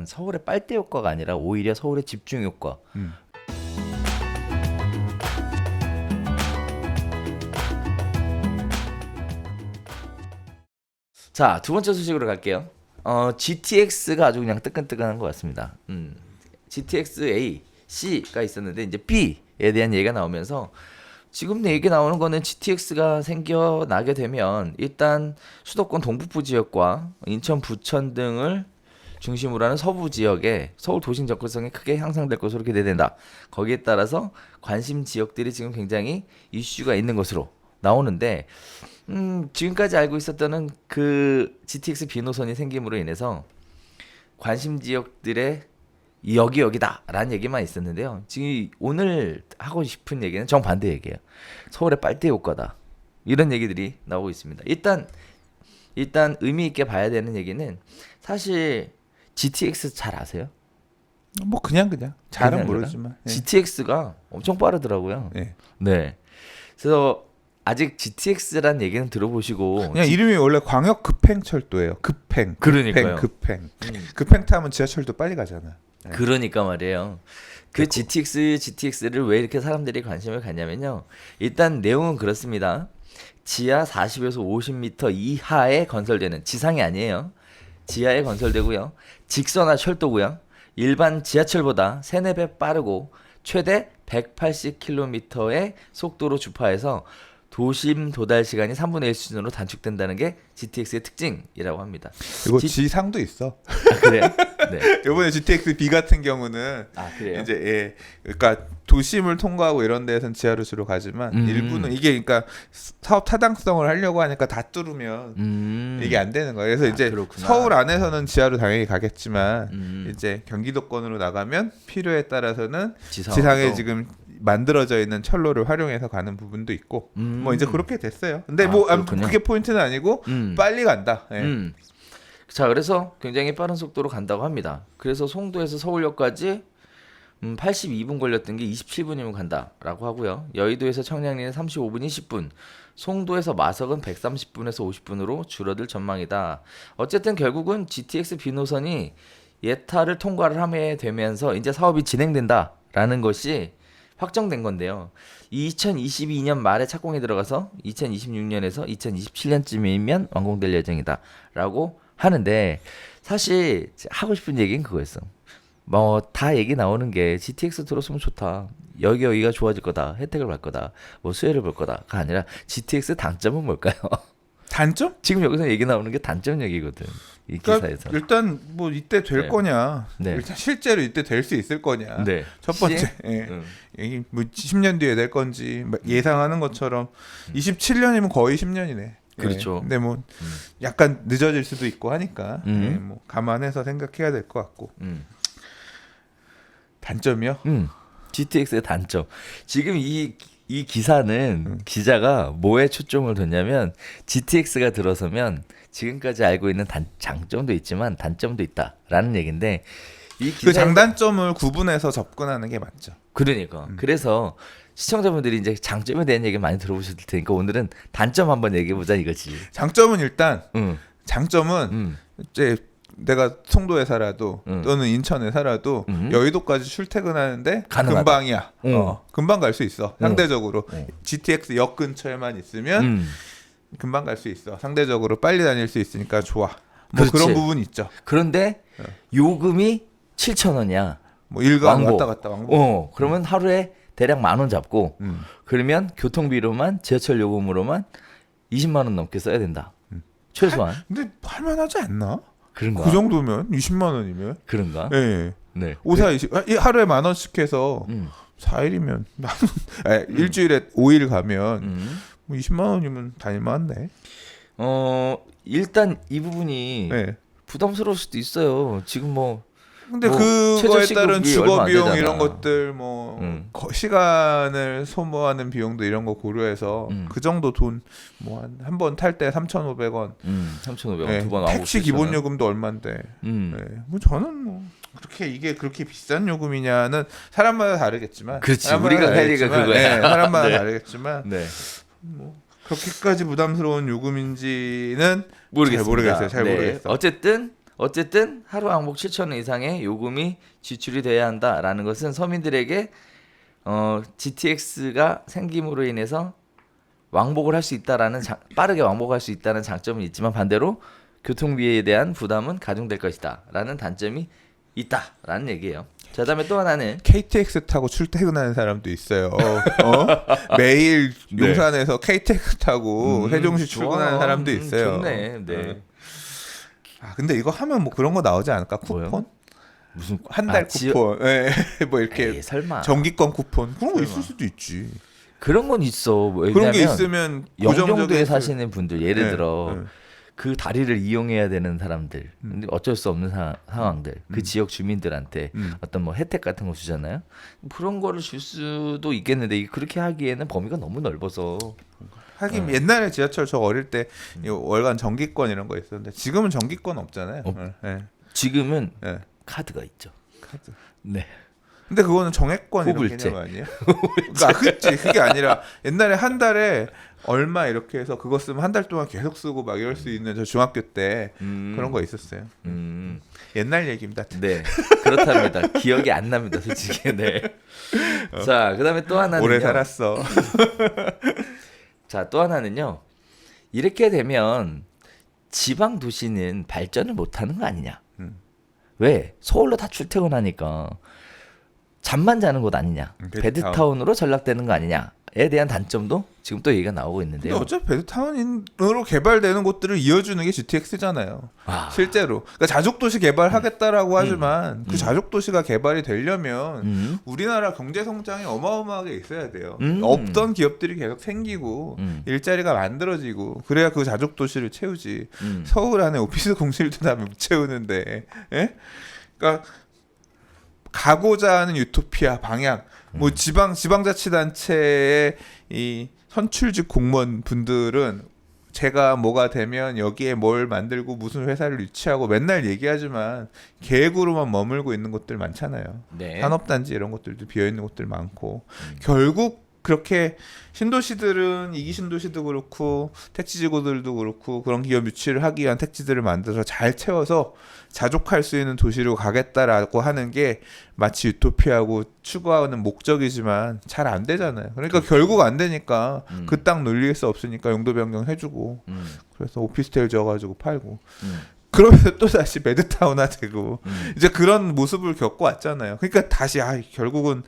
서울의 빨대 효과가 아니라 오히려 서울의 집중 효과. 자, 두 번째 소식으로 갈게요. GTX가 아주 그냥 뜨끈뜨끈한 것 같습니다. GTX A, C가 있었는데 이제 B에 대한 얘기가 나오면서 지금 얘기 나오는 거는 GTX가 생겨나게 되면 일단 수도권 동북부 지역과 인천, 부천 등을 중심으로 하는 서부 지역에 서울 도심 접근성이 크게 향상될 것으로 기대된다. 거기에 따라서 관심 지역들이 지금 굉장히 이슈가 있는 것으로 나오는데 지금까지 알고 있었던 그 GTX B 노선이 생김으로 인해서 관심 지역들의 여기다라는 얘기만 있었는데요. 지금 오늘 하고 싶은 얘기는 정반대 얘기예요. 서울의 빨대 효과다. 이런 얘기들이 나오고 있습니다. 일단 의미 있게 봐야 되는 얘기는 사실 GTX 잘 아세요? 뭐 그냥 잘은 그냥 모르지만 GTX가 엄청 빠르더라고요. 네. 네. 그래서 아직 GTX란 얘기는 들어보시고 그냥 이름이 원래 광역 급행철도예요. 그러니까요. 급행 타면 지하철도 빨리 가잖아. 네. 그러니까 말이에요. 그 GTX를 왜 이렇게 사람들이 관심을 갖냐면요. 일단 내용은 그렇습니다. 지하 40에서 50m 이하에 건설되는 지상이 아니에요. 지하에 건설되고요. 직선화 철도고요. 일반 지하철보다 3-4배 빠르고 최대 180km의 속도로 주파해서 도심 도달 시간이 3분의 1 수준으로 단축된다는 게 GTX의 특징이라고 합니다. 이거 지상도 있어. 아, 그래요? 네. 이번에 GTX B 같은 경우는 그래요? 이제 그러니까 도심을 통과하고 이런 데에서는 지하로 주로 가지만 일부는 이게 그러니까 사업 타당성을 하려고 하니까 다 뚫으면 이게 안 되는 거예요. 그래서 이제 그렇구나. 서울 안에서는 지하로 당연히 가겠지만 이제 경기도권으로 나가면 필요에 따라서는 지상에 지금 만들어져 있는 철로를 활용해서 가는 부분도 있고 뭐 이제 그렇게 됐어요. 근데 뭐 아무튼 그게 포인트는 아니고 빨리 간다. 네. 자, 그래서 굉장히 빠른 속도로 간다고 합니다. 그래서 송도에서 서울역까지 82분 걸렸던 게 27분이면 간다라고 하고요. 여의도에서 청량리는 35분 20분, 송도에서 마석은 130분에서 50분으로 줄어들 전망이다. 어쨌든 결국은 GTX B 노선이 예타를 통과를 하게 되면서 이제 사업이 진행된다라는 것이 확정된 건데요. 2022년 말에 착공이 들어가서 2026년에서 2027년쯤이면 완공될 예정이다라고 하는데 사실 하고 싶은 얘기는 그거였어. 뭐 다 얘기 나오는 게 GTX 들어서면 좋다. 여기가 좋아질 거다. 혜택을 받을 거다. 뭐 수혜를 볼 거다가 아니라 GTX 단점은 뭘까요? 단점? 지금 여기서 얘기 나오는 게 단점 얘기거든. 이 그러니까 기사에서. 일단 뭐 이때 될 네. 거냐? 네. 일단 실제로 이때 될 수 있을 거냐? 네. 첫 번째, 이게 뭐 10년 뒤에 될 건지 예상하는 것처럼 27년이면 거의 10년이네. 그렇죠. 근데 뭐 약간 늦어질 수도 있고 하니까 뭐 감안해서 생각해야 될 것 같고. 단점이요? GTX의 단점. 지금 이 기사는 기자가 뭐에 초점을 뒀냐면 GTX가 들어서면 지금까지 알고 있는 장점도 있지만 단점도 있다라는 얘기인데 이 그 장단점을 구분해서 접근하는 게 맞죠. 그러니까 그래서 시청자분들이 이제 장점에 대한 얘기 많이 들어보셨을 테니까 오늘은 단점 한번 얘기해 보자 이거지. 장점은 일단 장점은 이제 내가 송도에 살아도 또는 인천에 살아도 여의도까지 출퇴근하는데 가능하다. 금방이야. 금방 갈 수 있어. 상대적으로 GTX 역 근처에만 있으면 금방 갈 수 있어. 상대적으로 빨리 다닐 수 있으니까 좋아. 뭐 그렇지. 그런 부분이 있죠. 그런데 요금이 7,000원이야. 뭐 일간 왔다 갔다 왕복. 그러면 하루에 대략 10,000원 잡고 그러면 교통비로만 지하철 요금으로만 20만 원 넘게 써야 된다. 최소한. 근데 할만하지 않나? 그런가? 그 정도면 20만 원이면. 그런가? 네. 네. 5, 4, 20 하루에 10,000원씩 해서 4일이면 일주일에 5일 가면 뭐 20만 원이면 다닐만한데. 일단 이 부분이 네. 부담스러울 수도 있어요. 지금 뭐 근데 뭐 그거에 따른 최저시급이 주거 얼마 안 비용 되잖아. 이런 것들 뭐 시간을 소모하는 비용도 이런 거 고려해서 그 정도 돈 뭐 한 번 탈 때 3,500원. 3,500원 네. 두 번 하고 택시 기본 요금도 얼마인데. 네. 뭐 저는 뭐 그렇게 비싼 요금이냐는 사람마다 다르겠지만. 그렇지. 우리가 할 얘기가 그거야. 네, 사람마다 네. 다르겠지만. 네. 뭐 그렇게까지 부담스러운 요금인지는 모르겠습니다. 잘 모르겠어요. 네. 모르겠어. 어쨌든 어쨌든 하루 왕복 7,000원 이상의 요금이 지출이 돼야 한다라는 것은 서민들에게 GTX가 생김으로 인해서 왕복을 할 수 있다라는 빠르게 왕복할 수 있다는 장점은 있지만 반대로 교통비에 대한 부담은 가중될 것이다라는 단점이 있다라는 얘기예요. 자, 그다음에 또 하나는 KTX 타고 출퇴근하는 사람도 있어요. 매일 네. 용산에서 KTX 타고 세종시 출근하는 사람도 있어요. 좋네. 네. 근데 이거 하면 뭐 그런 거 나오지 않을까? 쿠폰? 뭐요? 무슨 한 달 쿠폰. 예. 뭐 이렇게 에이, 설마 정기권 쿠폰. 그런 거 설마. 있을 수도 있지. 그런 건 있어. 그런 게 있으면 영종도에 사시는 분들 예를 네, 들어 네. 그 다리를 이용해야 되는 사람들 근데 어쩔 수 없는 상황들 그 지역 주민들한테 어떤 뭐 혜택 같은 거 주잖아요. 그런 거를 줄 수도 있겠는데 그렇게 하기에는 범위가 너무 넓어서 하긴 옛날에 지하철 저 어릴 때 월간 정기권 이런 거 있었는데 지금은 정기권 없잖아요. 네. 지금은 네. 카드가 있죠. 카드. 네. 근데 그거는 정액권 이런 호불제. 개념 아니에요? 그러니까 그치 그게 아니라 옛날에 한 달에 얼마 이렇게 해서 그거 쓰면 한 달 동안 계속 쓰고 막 이럴 수 있는 저 중학교 때 그런 거 있었어요. 옛날 얘기입니다. 네, 그렇답니다. 기억이 안 납니다, 솔직히. 네. 자, 그다음에 또 하나는요. 오래 살았어. 자, 또 하나는요. 이렇게 되면 지방 도시는 발전을 못하는 거 아니냐? 왜? 서울로 다 출퇴근하니까 잠만 자는 곳 아니냐? 배드타운으로 전락되는 거 아니냐에 대한 단점도 지금 또 얘기가 나오고 있는데요. 근데 어차피 배드타운으로 개발되는 곳들을 이어주는 게 GTX잖아요. 실제로. 그러니까 자족도시 개발하겠다라고 하지만 그 자족도시가 개발이 되려면 우리나라 경제 성장이 어마어마하게 있어야 돼요. 없던 기업들이 계속 생기고 일자리가 만들어지고 그래야 그 자족도시를 채우지. 서울 안에 오피스 공실도 다 못 채우는데. 예? 그러니까 가고자 하는 유토피아 방향 뭐 지방자치단체의 이 선출직 공무원 분들은 제가 뭐가 되면 여기에 뭘 만들고 무슨 회사를 유치하고 맨날 얘기하지만 계획으로만 머물고 있는 곳들 많잖아요. 네. 산업단지 이런 것들도 비어있는 곳들 많고 결국 그렇게 신도시들은 이기 신도시도 그렇고 택지지구들도 그렇고 그런 기업 유치를 하기 위한 택지들을 만들어서 잘 채워서 자족할 수 있는 도시로 가겠다라고 하는 게 마치 유토피아고 추구하는 목적이지만 잘 안 되잖아요. 그러니까 결국 안 되니까 그 땅 놀릴 수 없으니까 용도 변경 해주고 그래서 오피스텔 지어가지고 팔고 그러면서 또 다시 배드타운화 되고 이제 그런 모습을 겪어왔잖아요. 그러니까 다시 결국은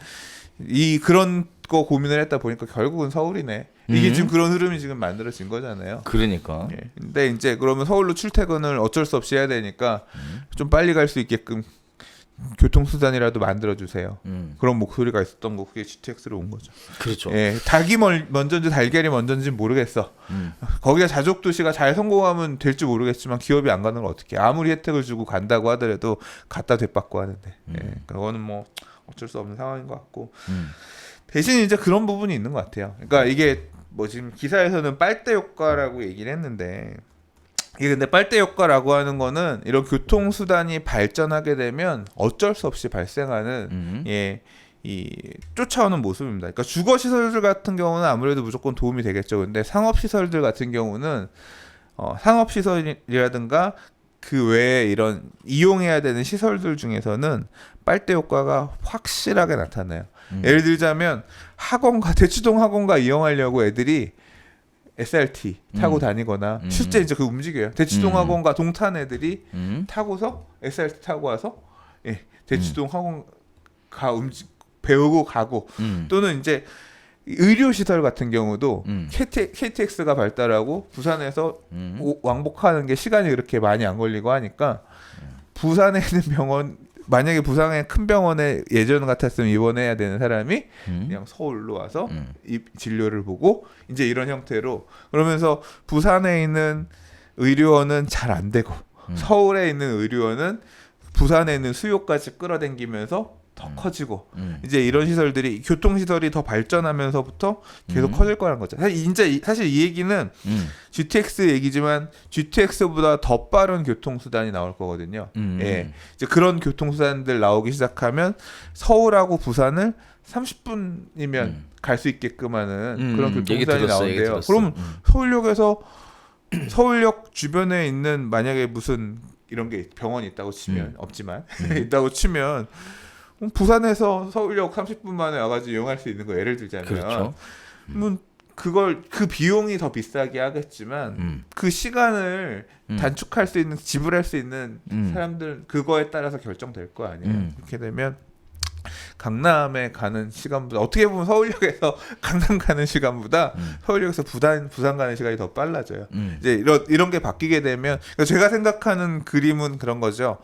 그런 거 고민을 했다 보니까 결국은 서울이네. 이게 지금 그런 흐름이 지금 만들어진 거잖아요. 그러니까. 예. 근데 이제 그러면 서울로 출퇴근을 어쩔 수 없이 해야 되니까 좀 빨리 갈 수 있게끔 교통수단이라도 만들어주세요. 그런 목소리가 있었던 거 그게 GTX로 온 거죠. 그렇죠. 예, 닭이 먼저인지 달걀이 먼저인지 모르겠어. 거기가 자족도시가 잘 성공하면 될지 모르겠지만 기업이 안 가는 걸 어떻게 아무리 혜택을 주고 간다고 하더라도 갖다 되받고 하는데 예, 그거는 뭐 어쩔 수 없는 상황인 것 같고 대신 이제 그런 부분이 있는 것 같아요. 그러니까 이게 뭐 지금 기사에서는 빨대 효과라고 얘기를 했는데 이게 근데 빨대 효과라고 하는 거는 이런 교통수단이 발전하게 되면 어쩔 수 없이 발생하는 이 쫓아오는 모습입니다. 그러니까 주거 시설들 같은 경우는 아무래도 무조건 도움이 되겠죠. 근데 상업 시설들 같은 경우는 상업 시설이라든가 그 외에 이런 이용해야 되는 시설들 중에서는 빨대 효과가 확실하게 나타나요. 예를 들자면 대치동 학원가 이용하려고 애들이 SRT 타고 다니거나 실제 이제 그 움직여요. 대치동 학원가 동탄 애들이 타고서 SRT 타고 와서 대치동 학원 배우고 가고 또는 이제 의료시설 같은 경우도 KTX가 발달하고 부산에서 왕복하는 게 시간이 그렇게 많이 안 걸리고 하니까 부산에 있는 병원 만약에 부산에 큰 병원에 예전 같았으면 입원해야 되는 사람이 그냥 서울로 와서 이 진료를 보고 이제 이런 형태로 그러면서 부산에 있는 의료원은 잘 안 되고 서울에 있는 의료원은 부산에 있는 수요까지 끌어당기면서 더 커지고 이제 이런 시설들이 교통시설이 더 발전하면서부터 계속 커질 거라는 거죠. 사실 이 얘기는 GTX 얘기지만 GTX보다 더 빠른 교통수단이 나올 거거든요. 예, 이제 그런 교통수단들 나오기 시작하면 서울하고 부산을 30분이면 갈 수 있게끔 하는 그런 교통수단이 나온대요. 그럼 서울역에서 서울역 주변에 있는 만약에 무슨 이런 게 병원이 있다고 치면 없지만 있다고 치면 부산에서 서울역 30분 만에 와가지고 이용할 수 있는 거 예를 들자면 그렇죠. 그걸 그 비용이 더 비싸게 하겠지만 그 시간을 단축할 수 있는 지불할 수 있는 사람들 그거에 따라서 결정될 거 아니에요. 그렇게 되면 강남에 가는 시간보다 어떻게 보면 서울역에서 강남 가는 시간보다 서울역에서 부산 가는 시간이 더 빨라져요. 이제 이런 게 바뀌게 되면 그러니까 제가 생각하는 그림은 그런 거죠.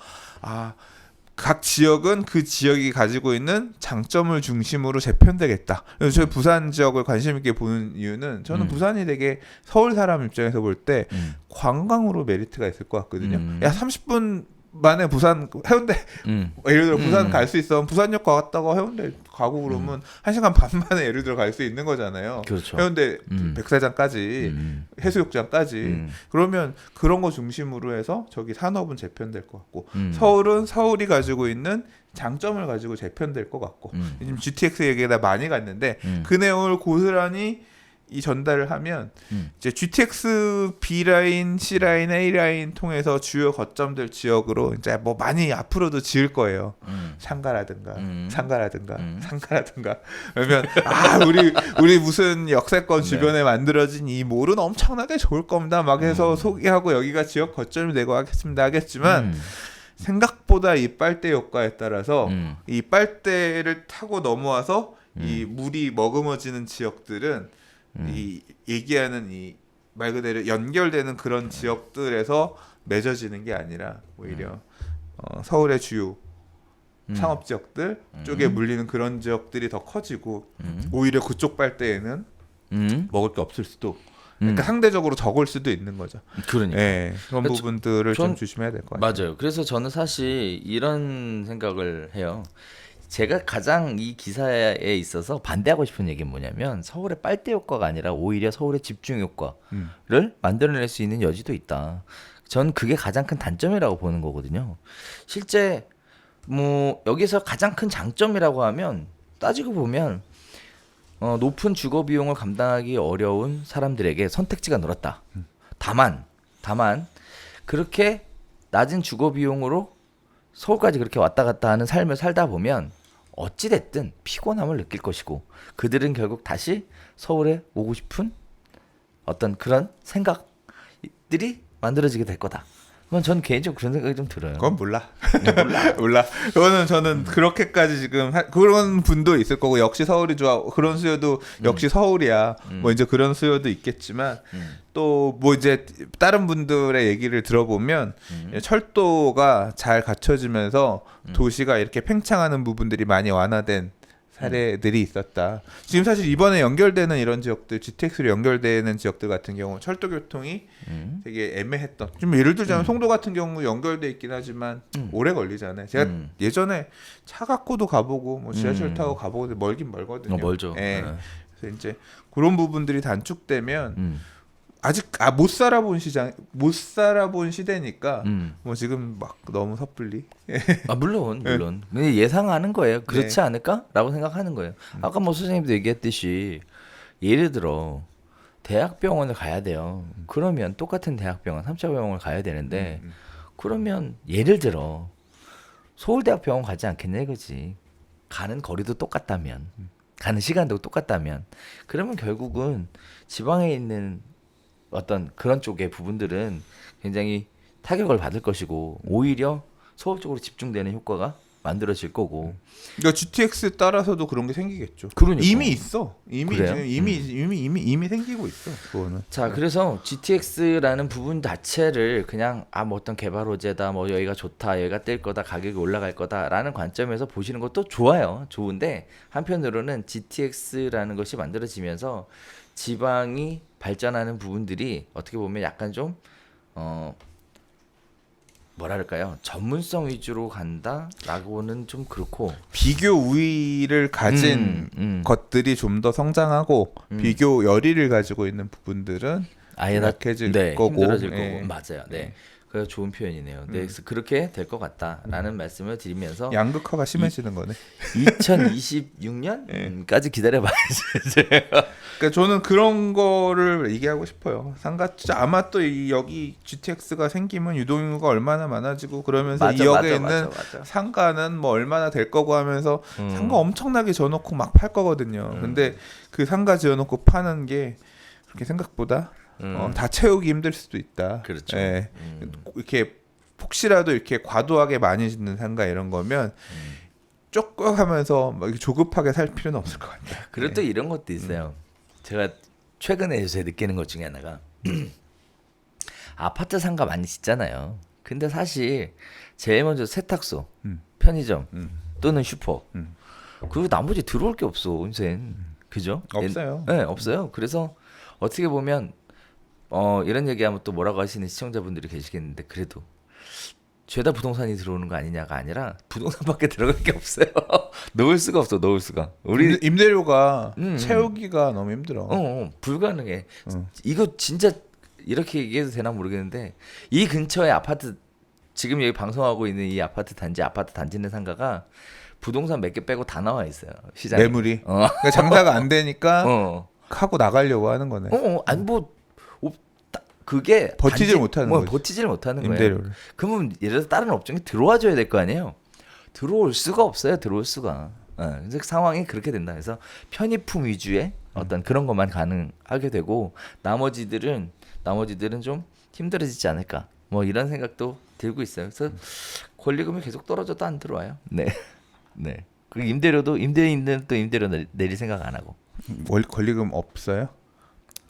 각 지역은 그 지역이 가지고 있는 장점을 중심으로 재편되겠다. 그래서 저희 부산 지역을 관심 있게 보는 이유는 저는 부산이 되게 서울 사람 입장에서 볼 때 관광으로 메리트가 있을 것 같거든요. 야 30분 만에 부산 해운대 예를 들어 부산 갈 수 있어 부산역 갔다가 해운대 가고 그러면 1시간 반 만에 예를 들어 갈 수 있는 거잖아요. 그렇죠. 해운대 백사장까지 해수욕장까지 그러면 그런 거 중심으로 해서 저기 산업은 재편될 것 같고 서울은 서울이 가지고 있는 장점을 가지고 재편될 것 같고 지금 GTX 얘기가 많이 갔는데 그 내용을 고스란히 이 전달을 하면 이제 GTX B 라인, C 라인, A 라인 통해서 주요 거점들 지역으로 이제 뭐 많이 앞으로도 지을 거예요. 상가라든가 상가라든가 그러면 우리 무슨 역세권 주변에 만들어진 이 몰은 엄청나게 좋을 겁니다. 막 해서 소개하고 여기가 지역 거점이 되고 하겠지만 생각보다 이 빨대 효과에 따라서 이 빨대를 타고 넘어와서 이 물이 머금어지는 지역들은 이 얘기하는 이 말 그대로 연결되는 그런 지역들에서 맺어지는 게 아니라 오히려 서울의 주요 상업 지역들 쪽에 물리는 그런 지역들이 더 커지고 오히려 그쪽 빨대에는 먹을 게 없을 수도 그러니까 상대적으로 적을 수도 있는 거죠. 그러니까 그런 부분들을 좀 조심해야 될 것 같아요. 맞아요. 그래서 저는 사실 이런 생각을 해요. 제가 가장 이 기사에 있어서 반대하고 싶은 얘기는 뭐냐면 서울의 빨대 효과가 아니라 오히려 서울의 집중 효과를 만들어낼 수 있는 여지도 있다. 전 그게 가장 큰 단점이라고 보는 거거든요. 실제 뭐 여기서 가장 큰 장점이라고 하면 따지고 보면 높은 주거 비용을 감당하기 어려운 사람들에게 선택지가 늘었다. 다만 그렇게 낮은 주거 비용으로 서울까지 그렇게 왔다 갔다 하는 삶을 살다 보면 어찌됐든 피곤함을 느낄 것이고 그들은 결국 다시 서울에 오고 싶은 어떤 그런 생각들이 만들어지게 될 거다. 그건 전 개인적으로 그런 생각이 좀 들어요. 그건 몰라. 그거는 저는 그렇게까지 지금 그런 분도 있을 거고 역시 서울이 좋아 그런 수요도 역시 서울이야. 뭐 이제 그런 수요도 있겠지만 또 뭐 이제 다른 분들의 얘기를 들어보면 철도가 잘 갖춰지면서 도시가 이렇게 팽창하는 부분들이 많이 완화된 사례들이 있었다. 지금 사실 이번에 연결되는 이런 지역들, GTX로 연결되는 지역들 같은 경우 철도 교통이 되게 애매했던. 좀 예를 들자면 송도 같은 경우 연결돼 있긴 하지만 오래 걸리잖아요. 제가 예전에 차 갖고도 가보고 뭐 지하철 타고 가보고 멀긴 멀거든요. 멀죠. 그래서 이제 그런 부분들이 단축되면 아직 못 살아본 시대니까 뭐 지금 막 너무 섣불리 물론 근데 예상하는 거예요. 그렇지 않을까라고 생각하는 거예요. 아까 뭐 선생님도 얘기했듯이 예를 들어 대학병원을 가야 돼요. 그러면 똑같은 대학병원 3차 병원을 가야 되는데 그러면 예를 들어 서울대학병원 가지 않겠냐 이거지. 가는 거리도 똑같다면 가는 시간도 똑같다면 그러면 결국은 지방에 있는 어떤 그런 쪽의 부분들은 굉장히 타격을 받을 것이고 오히려 서울 쪽으로 집중되는 효과가 만들어질 거고. 그러니까 GTX 따라서도 그런 게 생기겠죠. 그러니까. 이미 있어. 그래요? 지금 이미 생기고 있어. 그거는. 자, 그래서 GTX라는 부분 자체를 그냥 뭐 어떤 개발 호재다, 뭐 여기가 좋다, 여기가 뜰 거다, 가격이 올라갈 거다라는 관점에서 보시는 것도 좋아요. 좋은데 한편으로는 GTX라는 것이 만들어지면서 지방이 발전하는 부분들이 어떻게 보면 약간 좀 뭐랄까요, 전문성 위주로 간다라고는 좀 그렇고 비교 우위를 가진 것들이 좀 더 성장하고 비교 열의를 가지고 있는 부분들은 아예 약해질 네, 거고 힘들어질 거고 맞아요. 네. 그래서 좋은 표현이네요. 네, 그래서 그렇게 될 것 같다라는 말씀을 드리면서 양극화가 심해지는 거네. 2026년까지 기다려봐야지. 그러니까 저는 그런 거를 얘기하고 싶어요. 상가투자 아마 또 여기 GTX가 생기면 유동인구가 얼마나 많아지고 그러면서 이 역에 있는 상가는 뭐 얼마나 될 거고 하면서 상가 엄청나게 지어놓고 막 팔 거거든요. 근데 그 상가 지어놓고 파는 게 그렇게 생각보다 다 채우기 힘들 수도 있다. 그렇죠. 예. 이렇게 혹시라도 이렇게 과도하게 많이 짓는 상가 이런 거면 조금 하면서 막 이렇게 조급하게 살 필요는 없을 것 같아요. 그리고 또 이런 것도 있어요. 제가 최근에 요새 느끼는 것 중에 하나가 아파트 상가 많이 짓잖아요. 근데 사실 제일 먼저 세탁소, 편의점 또는 슈퍼 그리고 나머지 들어올 게 없어 온센. 그죠? 없어요. 네, 없어요. 그래서 어떻게 보면 이런 얘기하면 또 뭐라고 하시는 시청자분들이 계시겠는데 그래도 죄다 부동산이 들어오는 거 아니냐가 아니라 부동산밖에 들어갈 게 없어요. 넣을 수가 없어. 넣을 수가. 우리 임대료가 채우기가 너무 힘들어. 불가능해. 이거 진짜 이렇게 얘기해도 되나 모르겠는데 이 근처에 아파트 지금 여기 방송하고 있는 이 아파트 단지 내 상가가 부동산 몇 개 빼고 다 나와 있어요. 시장에. 매물이. 그러니까 장사가 안 되니까 하고 나가려고 하는 거네. 아니 뭐 그게 버티질 못하는 거지. 버티질 못하는 거예요. 임대료를. 그러면 예를 들어서 다른 업종이 들어와 줘야 될 거 아니에요. 들어올 수가 없어요. 들어올 수가. 그래서 상황이 그렇게 된다. 그래서 편의품 위주의 어떤 그런 것만 가능하게 되고 나머지들은 좀 힘들어지지 않을까. 뭐 이런 생각도 들고 있어요. 그래서 권리금이 계속 떨어져도 안 들어와요. 네. 네. 그 임대료도 임대인들은 또 임대료 내릴 생각 안 하고. 권리금 없어요?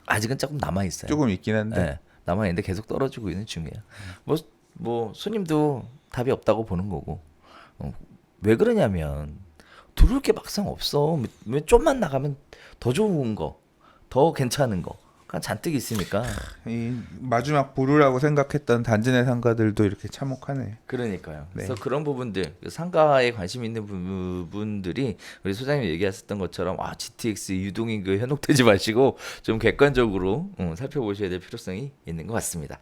아직은 조금 남아 있어요. 조금 있긴 한데. 네, 남아 있는데 계속 떨어지고 있는 중이에요. 뭐 손님도 답이 없다고 보는 거고. 왜 그러냐면 들어올 게 막상 없어. 좀만 나가면 더 좋은 거, 더 괜찮은 거, 그냥 잔뜩 있으니까. 이 마지막 보루라고 생각했던 단지 내 상가들도 이렇게 참혹하네. 그러니까요. 네. 그래서 그런 부분들 상가에 관심 있는 부분들이 우리 소장님 얘기하셨던 것처럼 GTX 유동인구 현혹되지 마시고 좀 객관적으로 살펴보셔야 될 필요성이 있는 것 같습니다.